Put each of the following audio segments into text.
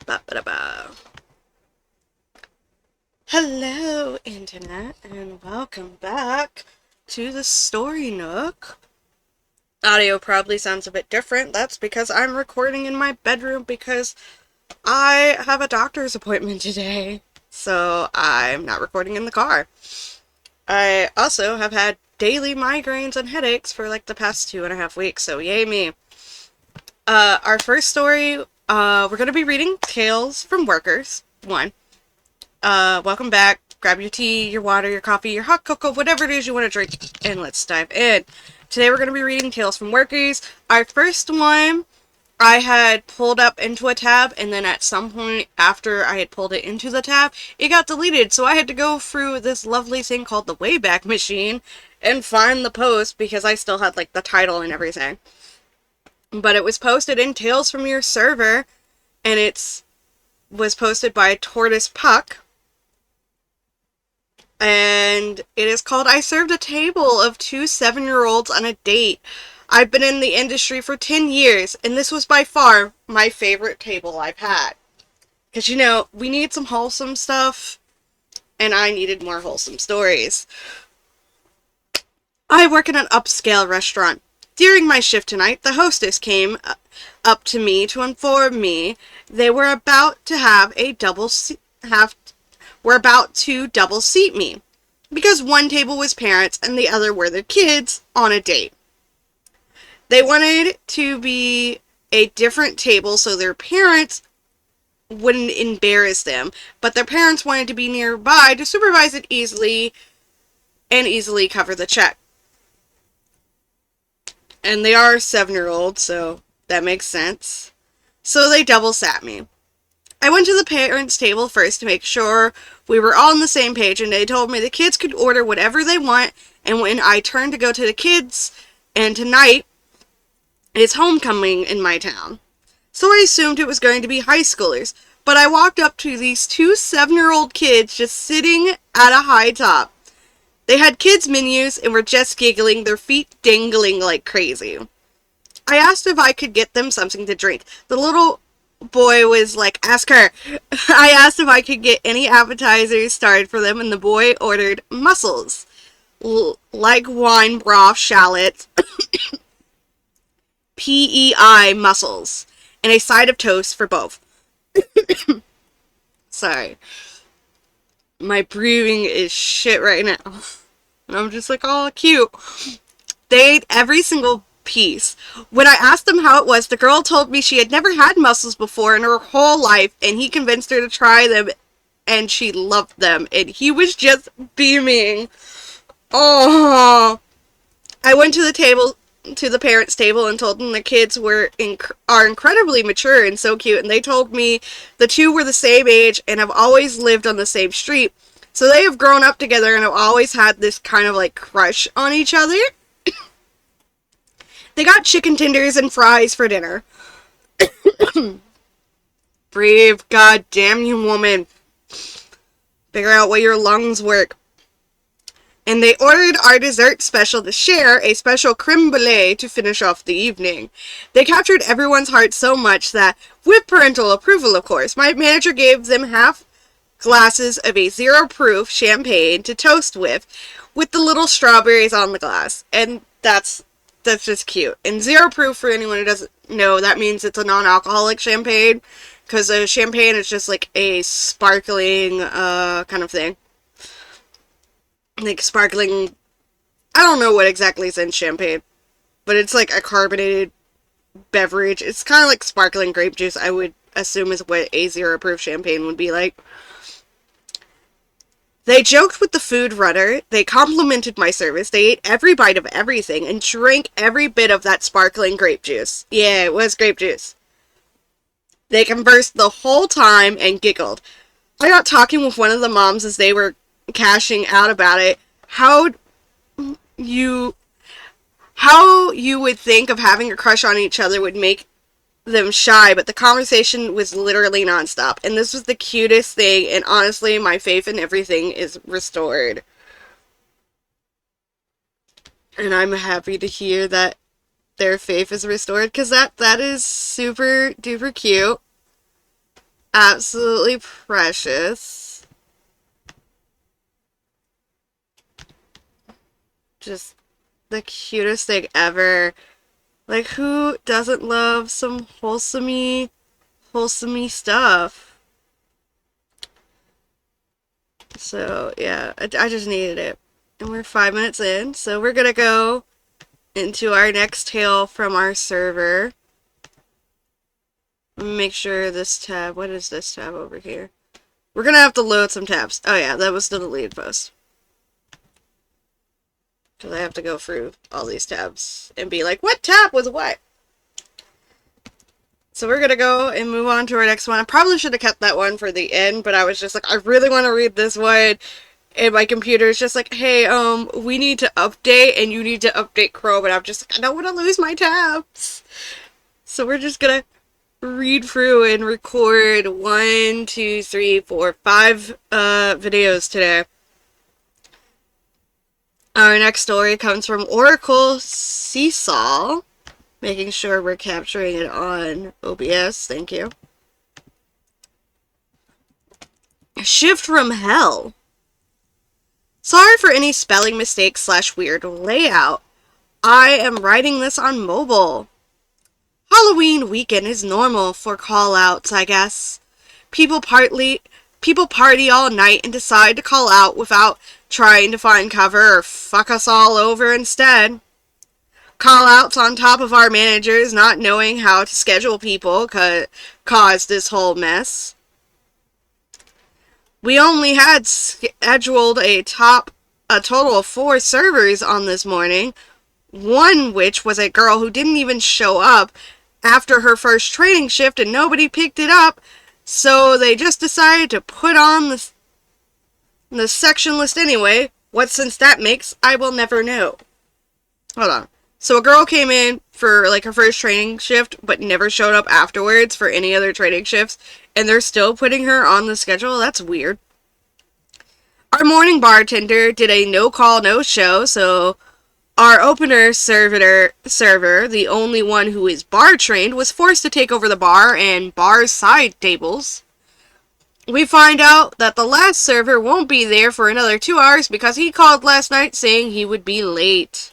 Ba-ba-da-ba. Hello, Internet, and welcome back to the Story Nook. Audio probably sounds a bit different. That's because I'm recording in my bedroom because I have a doctor's appointment today. So I'm not recording in the car. I also have had daily migraines and headaches for like the past 2.5 weeks, so yay me. Our first story, we're going to be reading Tales from Workers 1. Welcome back. Grab your tea, your water, your coffee, your hot cocoa, whatever it is you want to drink, and let's dive in. Today we're going to be reading Tales from Workers. Our first one, I had pulled up into a tab, and then at some point after I had pulled it into the tab, it got deleted, so I had to go through this lovely thing called the Wayback Machine and find the post because I still had, like, the title and everything. But it was posted in Tales from Your Server, and was posted by Tortoise Puck. And it is called I Served a Table of Two 7-Year-Olds on a Date. I've been in the industry for 10 years, and this was by far my favorite table I've had. Because, we need some wholesome stuff, and I needed more wholesome stories. I work in an upscale restaurant. During my shift tonight, the hostess came up to me to inform me they were about to double seat me, because one table was parents and the other were their kids on a date. They wanted to be a different table so their parents wouldn't embarrass them, but their parents wanted to be nearby to supervise it easily cover the check. And they are 7-year-olds, so that makes sense. So they double sat me. I went to the parents' table first to make sure we were all on the same page, and they told me the kids could order whatever they want, and when I turned to go to the kids, and tonight, it's homecoming in my town. So I assumed it was going to be high schoolers, but I walked up to these two 7-year-old kids just sitting at a high top. They had kids' menus and were just giggling, their feet dangling like crazy. I asked if I could get them something to drink. The little boy was like, ask her. I asked if I could get any appetizers started for them, and the boy ordered mussels, like wine broth, shallots, PEI mussels, and a side of toast for both. Sorry. My breathing is shit right now. And I'm just like, oh, cute. They ate every single piece. When I asked them how it was, the girl told me she had never had mussels before in her whole life, and he convinced her to try them, and she loved them, and he was just beaming. Oh, I went to the parents' table, and told them the kids are incredibly mature and so cute, and they told me the two were the same age and have always lived on the same street, so they have grown up together and have always had this kind of like crush on each other. They got chicken tenders and fries for dinner. Breathe, god damn you, woman. Figure out where your lungs work. And they ordered our dessert special to share, a special creme brulee to finish off the evening. They captured everyone's heart so much that, with parental approval of course, my manager gave them half glasses of a 0-proof champagne to toast with the little strawberries on the glass. And that's just cute. And 0-proof, for anyone who doesn't know, that means it's a non-alcoholic champagne, because a champagne is just like a sparkling kind of thing. Like sparkling, I don't know what exactly is in champagne, but it's like a carbonated beverage. It's kind of like sparkling grape juice, I would assume, is what a 0-proof champagne would be like. They joked with the food runner, they complimented my service, they ate every bite of everything, and drank every bit of that sparkling grape juice. Yeah, it was grape juice. They conversed the whole time and giggled. I got talking with one of the moms as they were cashing out about it. How you would think of having a crush on each other would make them shy, but the conversation was literally nonstop, and this was the cutest thing, and honestly, my faith in everything is restored. And I'm happy to hear that their faith is restored, because that is super duper cute. absolutely precious. Just the cutest thing ever. Like, who doesn't love some wholesomey stuff? So, yeah, I just needed it. And we're 5 minutes in, so we're gonna go into our next tale from our server. Let me make sure this tab, what is this tab over here? We're gonna have to load some tabs. Oh yeah, that was the deleted post. Because I have to go through all these tabs and be like, what tab was what? So we're gonna go and move on to our next one. I probably should have kept that one for the end, but I was just like, I really want to read this one. And my computer is just like, hey, we need to update, and you need to update Chrome. And I'm just like, I don't want to lose my tabs. So we're just gonna read through and record 1, 2, 3, 4, 5 videos today. Our next story comes from Oracle Seesaw. Making sure we're capturing it on OBS. Thank you. Shift from Hell. Sorry for any spelling mistakes / weird layout. I am writing this on mobile. Halloween weekend is normal for call-outs, I guess. People party all night and decide to call out without trying to find cover or fuck us all over instead. Call-outs on top of our managers not knowing how to schedule people caused this whole mess. We only had scheduled a total of 4 servers on this morning, one which was a girl who didn't even show up after her first training shift and nobody picked it up, so they just decided to put on the section list anyway. What sense that makes, I will never know. Hold on. So a girl came in for like her first training shift, but never showed up afterwards for any other training shifts, and they're still putting her on the schedule? That's weird. Our morning bartender did a no-call, no-show, so our opener server, the only one who is bar trained, was forced to take over the bar and bar side tables. We find out that the last server won't be there for another 2 hours because he called last night saying he would be late.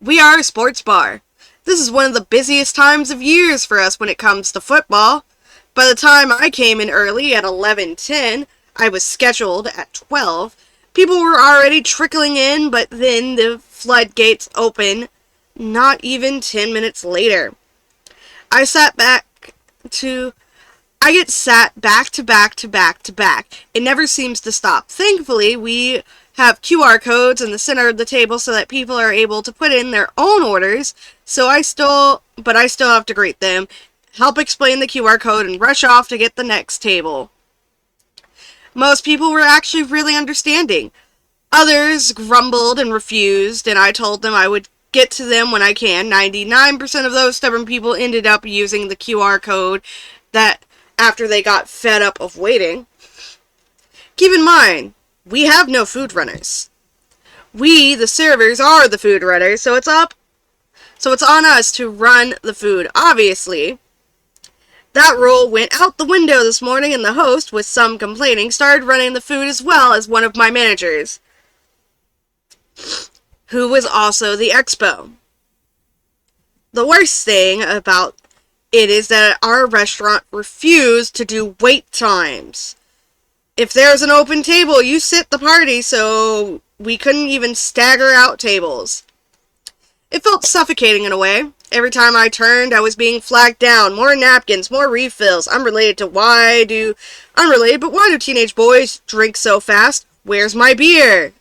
We are a sports bar. This is one of the busiest times of years for us when it comes to football. By the time I came in early at 11:10, I was scheduled at 12. People were already trickling in, but then the floodgates open not even 10 minutes later. I get sat back to back to back to back. It never seems to stop. Thankfully, we have QR codes in the center of the table so that people are able to put in their own orders. But I still have to greet them, help explain the QR code, and rush off to get the next table. Most people were actually really understanding. Others grumbled and refused, and I told them I would get to them when I can. 99% of those stubborn people ended up using the QR code that after they got fed up of waiting. Keep in mind, we have no food runners. We, the servers, are the food runners, so it's on us to run the food, obviously. That rule went out the window this morning, and the host, with some complaining, started running the food as well as one of my managers, who was also the expo. The worst thing about it is that our restaurant refused to do wait times. If there's an open table, you sit the party, so we couldn't even stagger out tables. It felt suffocating in a way. Every time I turned, I was being flagged down. More napkins, more refills. Unrelated, but why do teenage boys drink so fast? Where's my beer?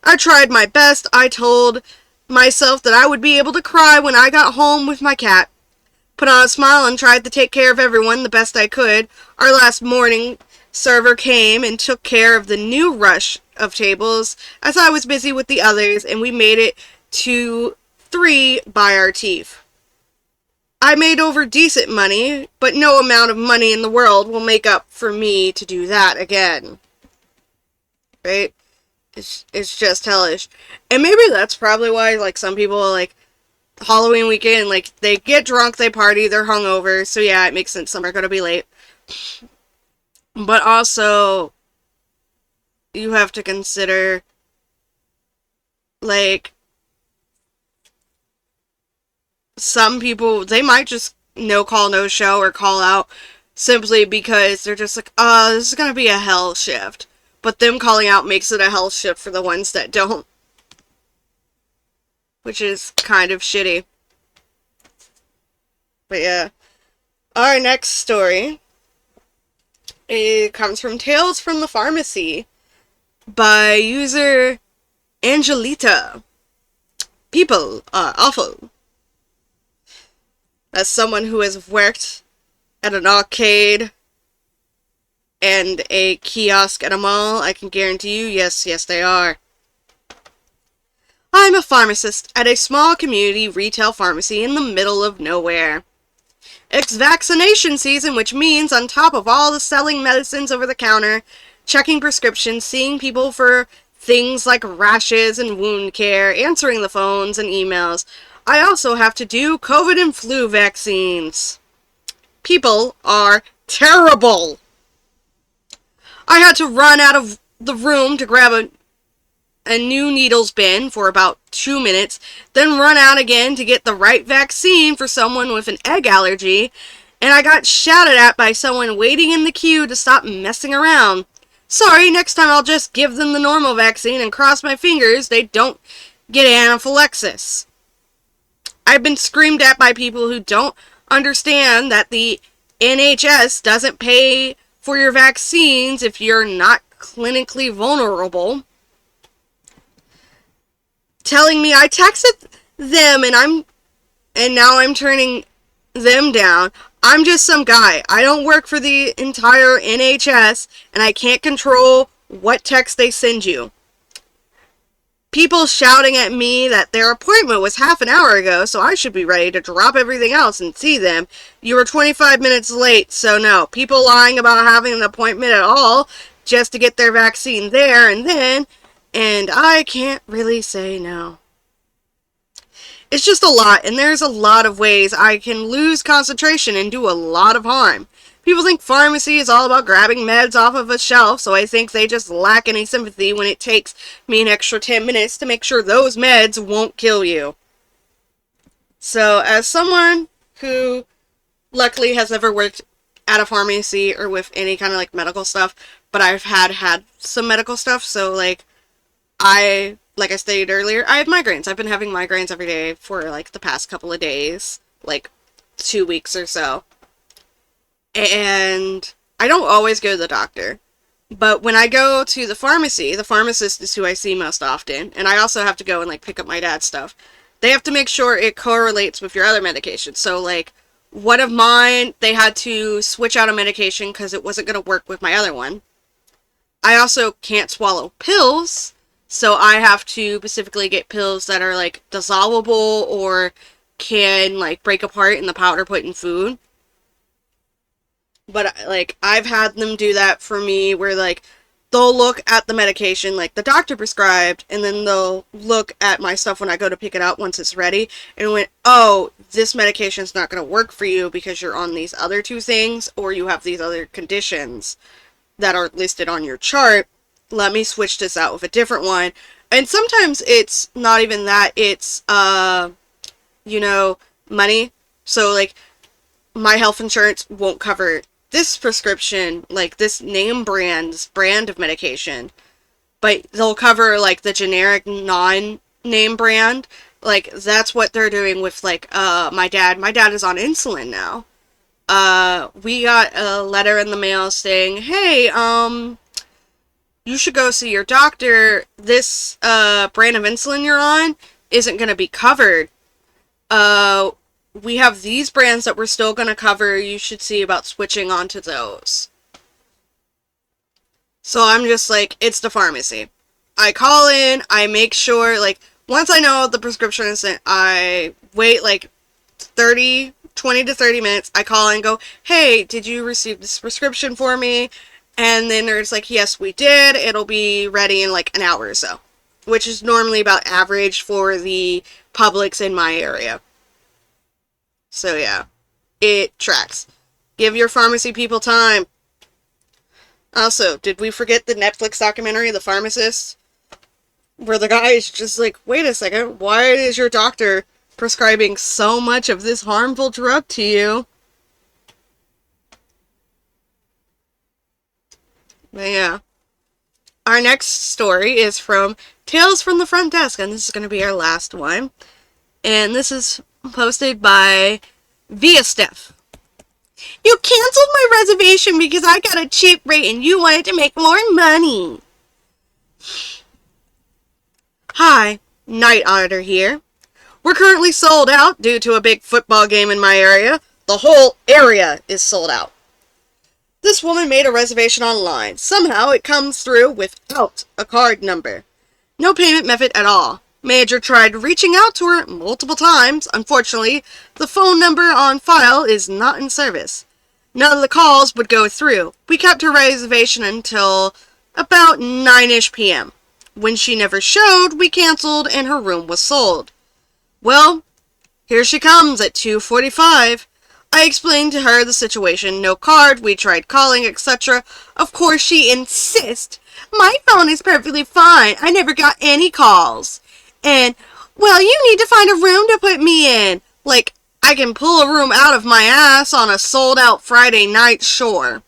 I tried my best. I told myself that I would be able to cry when I got home with my cat. Put on a smile and tried to take care of everyone the best I could. Our last morning server came and took care of the new rush of tables as I was busy with the others, and we made it to 3 by our teeth. I made over decent money, but no amount of money in the world will make up for me to do that again. Right? It's just hellish. And maybe that's probably why, like, some people, like, Halloween weekend, like, they get drunk, they party, they're hungover, so yeah, it makes sense some are gonna be late. But also, you have to consider, like, some people, they might just no call, no show, or call out simply because they're just like, oh, this is gonna be a hell shift. But them calling out makes it a hell shift for the ones that don't, which is kind of shitty. But yeah. Our next story, it comes from Tales from the Pharmacy by user Angelita. People are awful. As someone who has worked at an arcade and a kiosk at a mall, I can guarantee you, yes, they are. I'm a pharmacist at a small community retail pharmacy in the middle of nowhere. It's vaccination season, which means on top of all the selling medicines over the counter, checking prescriptions, seeing people for things like rashes and wound care, answering the phones and emails, I also have to do COVID and flu vaccines. People are terrible. I had to run out of the room to grab a new needles bin for about 2 minutes, then run out again to get the right vaccine for someone with an egg allergy, and I got shouted at by someone waiting in the queue to stop messing around. Sorry, next time I'll just give them the normal vaccine and cross my fingers they don't get anaphylaxis. I've been screamed at by people who don't understand that the NHS doesn't pay for your vaccines if you're not clinically vulnerable. Telling me I texted them and now I'm turning them down. I'm just some guy. I don't work for the entire NHS and I can't control what text they send you. People shouting at me that their appointment was half an hour ago, so I should be ready to drop everything else and see them. You were 25 minutes late, so no. People lying about having an appointment at all just to get their vaccine there and then, and I can't really say no. It's just a lot, and there's a lot of ways I can lose concentration and do a lot of harm. People think pharmacy is all about grabbing meds off of a shelf, so I think they just lack any sympathy when it takes me an extra 10 minutes to make sure those meds won't kill you. So, as someone who luckily has never worked at a pharmacy or with any kind of like medical stuff, but I've had some medical stuff, so like I stated earlier, I have migraines. I've been having migraines every day for like the past couple of days, like 2 weeks or so. And I don't always go to the doctor. But when I go to the pharmacy, the pharmacist is who I see most often. And I also have to go and like pick up my dad's stuff. They have to make sure it correlates with your other medications. So like one of mine, they had to switch out a medication because it wasn't going to work with my other one. I also can't swallow pills. So I have to specifically get pills that are like dissolvable or can like break apart in the powder put in food. But, like, I've had them do that for me where, like, they'll look at the medication, like, the doctor prescribed, and then they'll look at my stuff when I go to pick it out once it's ready, and went, oh, this medication's not going to work for you because you're on these other two things, or you have these other conditions that are listed on your chart. Let me switch this out with a different one. And sometimes it's not even that, it's, money. So, like, my health insurance won't cover this prescription, like this brand of medication, but they'll cover like the generic non-name brand. Like that's what they're doing with like my dad. My dad is on insulin now. We got a letter in the mail saying, "Hey, you should go see your doctor. This brand of insulin you're on isn't going to be covered. We have these brands that we're still going to cover. You should see about switching onto those." So I'm just like, it's the pharmacy. I call in, I make sure, like, once I know the prescription is sent, I wait like 20 to 30 minutes. I call in and go, "Hey, did you receive this prescription for me?" And then there's like, "Yes, we did. It'll be ready in like an hour or so," which is normally about average for the Publix in my area. So yeah, it tracks. Give your pharmacy people time. Also, did we forget the Netflix documentary, The Pharmacist? Where the guy is just like, wait a second, why is your doctor prescribing so much of this harmful drug to you? But yeah. Our next story is from Tales from the Front Desk, and this is going to be our last one. And this is posted by Via Steph. You canceled my reservation because I got a cheap rate and you wanted to make more money. Hi, Night Auditor here. We're currently sold out due to a big football game in my area. The whole area is sold out. This woman made a reservation online. Somehow it comes through without a card number. No payment method at all. Manager tried reaching out to her multiple times. Unfortunately, the phone number on file is not in service. None of the calls would go through. We kept her reservation until about 9-ish p.m. When she never showed, we canceled and her room was sold. Well, here she comes at 2:45. I explained to her the situation, no card, we tried calling, etc. Of course, she insists. My phone is perfectly fine. I never got any calls. And, well, you need to find a room to put me in. Like, I can pull a room out of my ass on a sold-out Friday night, sure.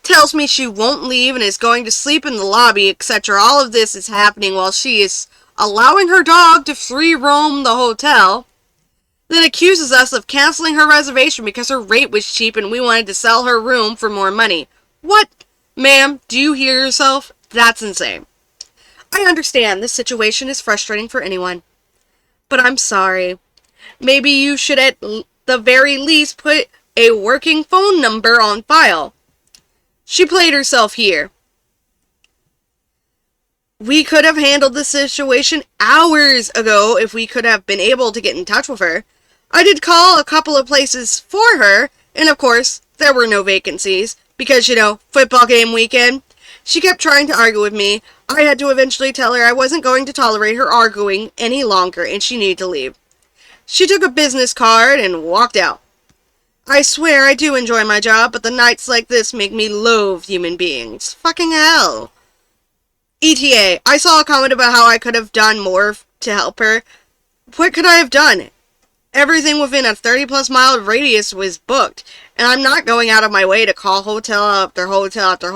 Tells me she won't leave and is going to sleep in the lobby, etc. All of this is happening while she is allowing her dog to free roam the hotel. Then accuses us of canceling her reservation because her rate was cheap and we wanted to sell her room for more money. What? Ma'am, do you hear yourself? That's insane. I understand this situation is frustrating for anyone, but I'm sorry. Maybe you should at the very least put a working phone number on file. She played herself here. We could have handled this situation hours ago if we could have been able to get in touch with her. I did call a couple of places for her, and of course, there were no vacancies, because, football game weekend. She kept trying to argue with me. I had to eventually tell her I wasn't going to tolerate her arguing any longer, and she needed to leave. She took a business card and walked out. I swear I do enjoy my job, but the nights like this make me loathe human beings. Fucking hell. ETA, I saw a comment about how I could have done more to help her. What could I have done? Everything within a 30-plus mile radius was booked, and I'm not going out of my way to call hotel after hotel after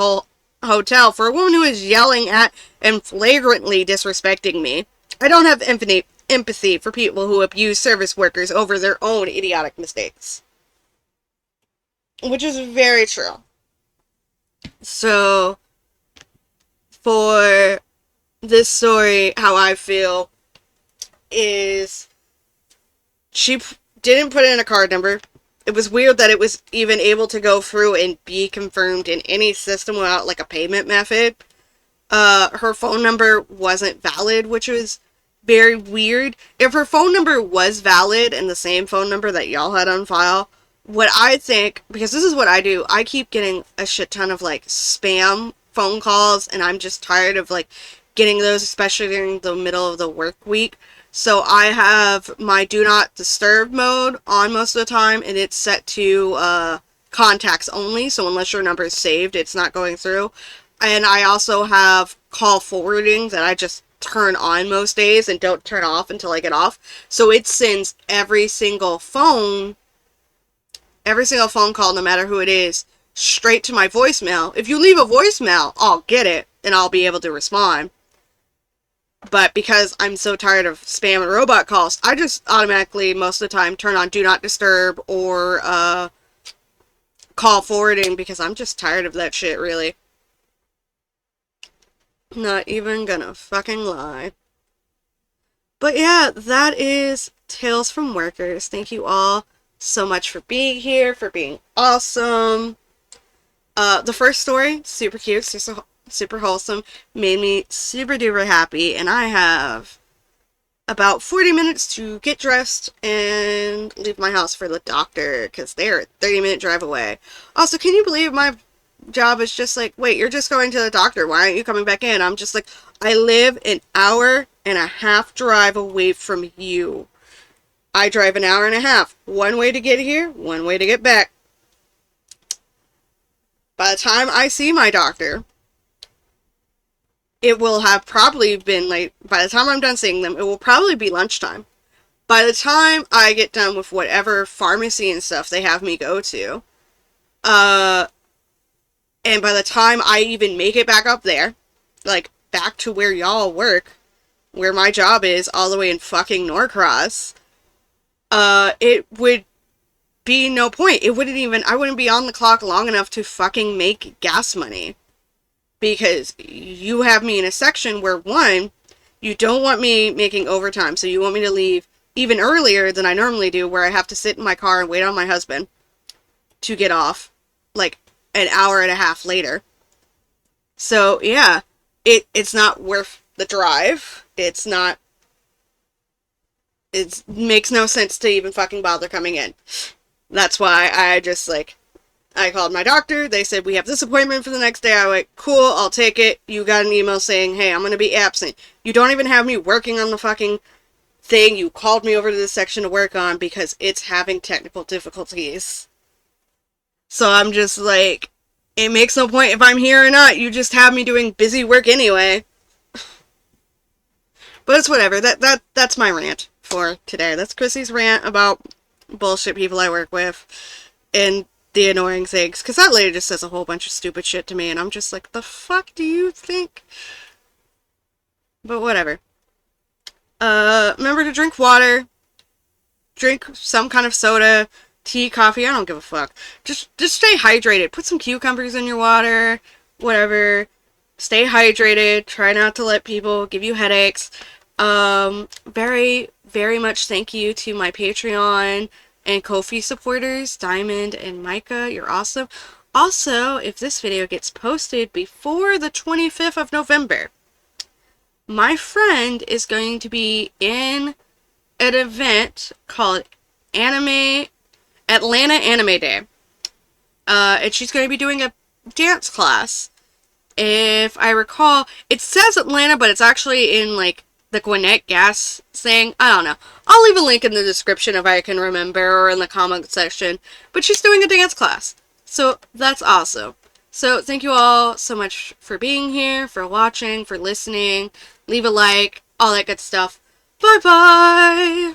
hotel for a woman who is yelling at and flagrantly disrespecting me. I don't have infinite empathy for people who abuse service workers over their own idiotic mistakes. Which is very true. So, for this story, how I feel is she didn't put in a card number. It was weird that it was even able to go through and be confirmed in any system without, like, a payment method. Her phone number wasn't valid, which was very weird. If her phone number was valid and the same phone number that y'all had on file, what I think, because this is what I do, I keep getting a shit ton of, like, spam phone calls, and I'm just tired of, like, getting those, especially during the middle of the work week. So I have my do not disturb mode on most of the time, and it's set to contacts only, so unless your number is saved, it's not going through. And I also have call forwarding that I just turn on most days and don't turn off until I get off. So it sends every single phone call, no matter who it is, straight to my voicemail. If you leave a voicemail, I'll get it, and I'll be able to respond. But because I'm so tired of spam and robot calls, I just automatically, most of the time, turn on Do Not Disturb or call forwarding, because I'm just tired of that shit, really. Not even gonna fucking lie. But yeah, that is Tales from Workers. Thank you all so much for being here, for being awesome. The first story, super cute, super wholesome, made me super duper happy, and I have about 40 minutes to get dressed and leave my house for the doctor, because they're a 30-minute drive away. Also, can you believe my job is just like, wait, you're just going to the doctor, why aren't you coming back in? I'm just like, I live an hour and a half drive away from you. I drive an hour and a half. One way to get here, one way to get back. By the time I see my doctor, it will have probably been like, by the time I'm done seeing them, it will probably be lunchtime. By the time I get done with whatever pharmacy and stuff they have me go to, and by the time I even make it back up there, like, back to where y'all work, where my job is, all the way in fucking Norcross, it would be no point. It wouldn't even, I wouldn't be on the clock long enough to fucking make gas money. Because you have me in a section where, one, you don't want me making overtime, so you want me to leave even earlier than I normally do, where I have to sit in my car and wait on my husband to get off, like, an hour and a half later. So, yeah, it's not worth the drive. It makes no sense to even fucking bother coming in. That's why I just, like, I called my doctor. They said, we have this appointment for the next day. I went, cool, I'll take it. You got an email saying, hey, I'm going to be absent. You don't even have me working on the fucking thing. You called me over to this section to work on because it's having technical difficulties. So I'm just like, it makes no point if I'm here or not. You just have me doing busy work anyway. But it's whatever. That's my rant for today. That's Chrissy's rant about bullshit people I work with and the annoying things. Because that lady just says a whole bunch of stupid shit to me, and I'm just like, the fuck do you think? But whatever. Remember to drink water. Drink some kind of soda, tea, coffee, I don't give a fuck. Just stay hydrated. Put some cucumbers in your water, whatever. Stay hydrated. Try not to let people give you headaches. Very, very much thank you to my Patreon and Ko-fi supporters, Diamond and Micah. You're awesome. Also, if this video gets posted before the 25th of November, my friend is going to be in an event called Atlanta Anime Day. And she's going to be doing a dance class. If I recall, it says Atlanta, but it's actually in, like, the Gwinnett Gas thing. I don't know. I'll leave a link in the description if I can remember, or in the comment section. But she's doing a dance class. So, that's awesome. So, thank you all so much for being here, for watching, for listening. Leave a like, all that good stuff. Bye-bye!